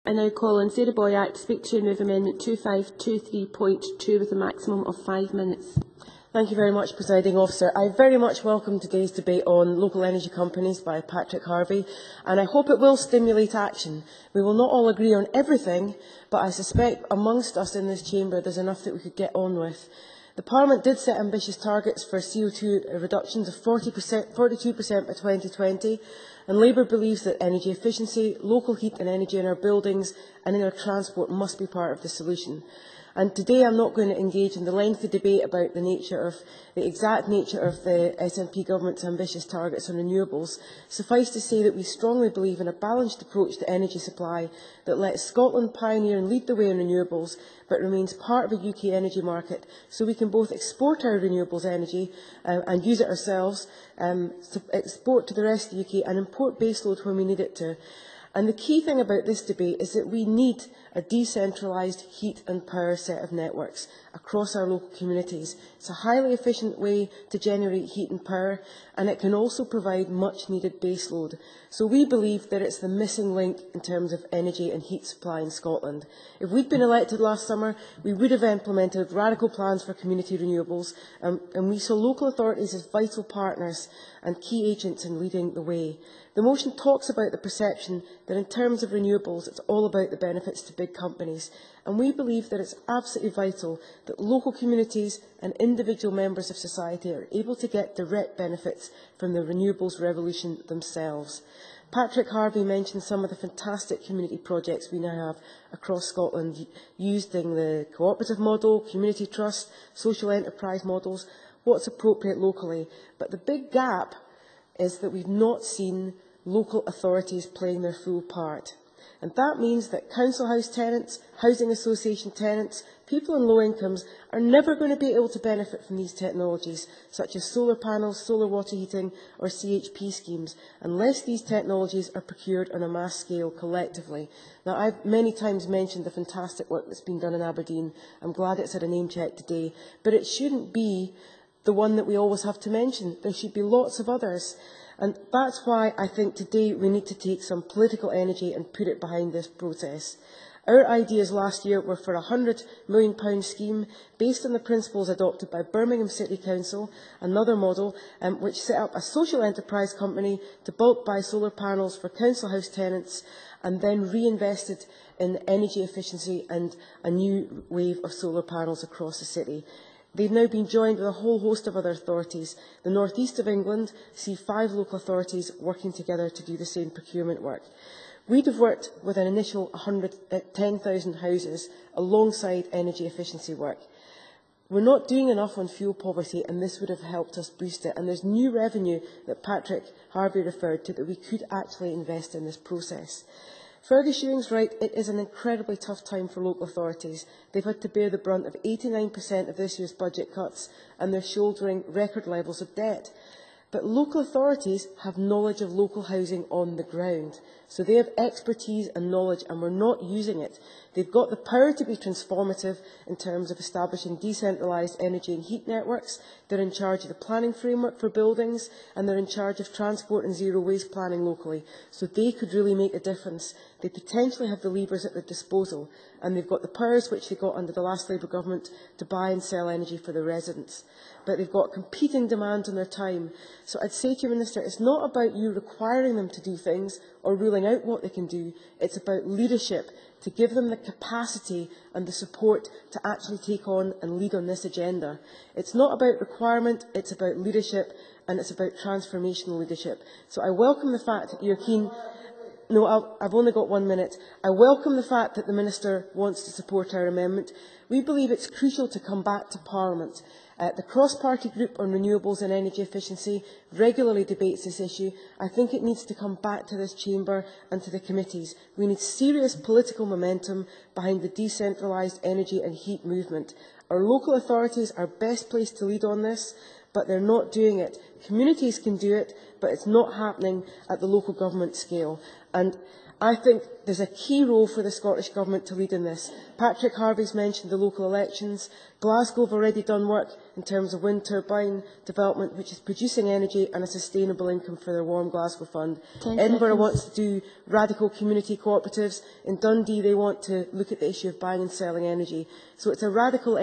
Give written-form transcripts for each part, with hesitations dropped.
I now call on Sarah Boyack to speak to and move Amendment 2523.2 with a maximum of 5 minutes. Thank you very much, Presiding Officer. I very much welcome today's debate on local energy companies by Patrick Harvey, and I hope it will stimulate action. We will not all agree on everything, but I suspect amongst us in this chamber there's enough that we could get on with. The Parliament did set ambitious targets for CO2 reductions of 42% by 2020, and Labour believes that energy efficiency, local heat and energy in our buildings and in our transport must be part of the solution. And today I'm not going to engage in the lengthy debate about the exact nature of the SNP government's ambitious targets on renewables. Suffice to say that we strongly believe in a balanced approach to energy supply that lets Scotland pioneer and lead the way in renewables, but remains part of a UK energy market, so we can both export our renewables energy and use it ourselves, export to the rest of the UK and import baseload when we need it to. And the key thing about this debate is that we need a decentralised heat and power set of networks across our local communities. It's a highly efficient way to generate heat and power, and it can also provide much needed baseload. So we believe that it's the missing link in terms of energy and heat supply in Scotland. If we'd been elected last summer, we would have implemented radical plans for community renewables, and we saw local authorities as vital partners and key agents in leading the way. The motion talks about the perception that in terms of renewables, it's all about the benefits to big companies, and we believe that it's absolutely vital that local communities and individual members of society are able to get direct benefits from the renewables revolution themselves. Patrick Harvey mentioned some of the fantastic community projects we now have across Scotland, using the cooperative model, community trust, social enterprise models, what's appropriate locally. But the big gap is that we've not seen local authorities playing their full part. And that means that council house tenants, housing association tenants, people on low incomes are never going to be able to benefit from these technologies, such as solar panels, solar water heating or CHP schemes, unless these technologies are procured on a mass scale collectively. Now, I've many times mentioned the fantastic work that's been done in Aberdeen. I'm glad it's had a name check today, but it shouldn't be the one that we always have to mention. There should be lots of others. And that's why I think today we need to take some political energy and put it behind this process. Our ideas last year were for a £100 million scheme based on the principles adopted by Birmingham City Council, another model which set up a social enterprise company to bulk buy solar panels for council house tenants and then reinvested in energy efficiency and a new wave of solar panels across the city. They've now been joined with a whole host of other authorities. The North East of England see 5 local authorities working together to do the same procurement work. We'd have worked with an initial 10,000 houses alongside energy efficiency work. We're not doing enough on fuel poverty, and this would have helped us boost it. And there's new revenue that Patrick Harvey referred to that we could actually invest in this process. Fergus Ewing's right, it is an incredibly tough time for local authorities. They've had to bear the brunt of 89% of this year's budget cuts, and they're shouldering record levels of debt. But local authorities have knowledge of local housing on the ground. So they have expertise and knowledge, and we're not using it. They've got the power to be transformative in terms of establishing decentralised energy and heat networks. They're in charge of the planning framework for buildings, and they're in charge of transport and zero waste planning locally. So they could really make a difference. They potentially have the levers at their disposal, and they've got the powers which they got under the last Labour government to buy and sell energy for their residents. But they've got competing demands on their time. So I'd say to you, Minister, it's not about you requiring them to do things or ruling out what they can do. It's about leadership, to give them the capacity and the support to actually take on and lead on this agenda. It's not about requirement, it's about leadership, and it's about transformational leadership. So I welcome the fact that you're keen. No, I've only got 1 minute. I welcome the fact that the Minister wants to support our amendment. We believe it's crucial to come back to Parliament. The cross-party group on renewables and energy efficiency regularly debates this issue. I think it needs to come back to this chamber and to the committees. We need serious political momentum behind the decentralised energy and heat movement. Our local authorities are best placed to lead on this, but they're not doing it. Communities can do it, but it's not happening at the local government scale. And I think there's a key role for the Scottish Government to lead in this. Patrick Harvey's mentioned the local elections. Glasgow have already done work in terms of wind turbine development, which is producing energy and a sustainable income for their Warm Glasgow Fund. Edinburgh wants to do radical community cooperatives. In Dundee, they want to look at the issue of buying and selling energy. So it's a radical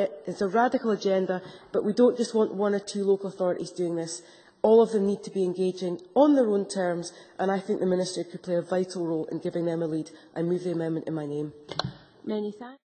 agenda, but we don't just want one or two local authorities doing this. All of them need to be engaging on their own terms, and I think the Minister could play a vital role in giving them a lead. I move the amendment in my name. Many thanks.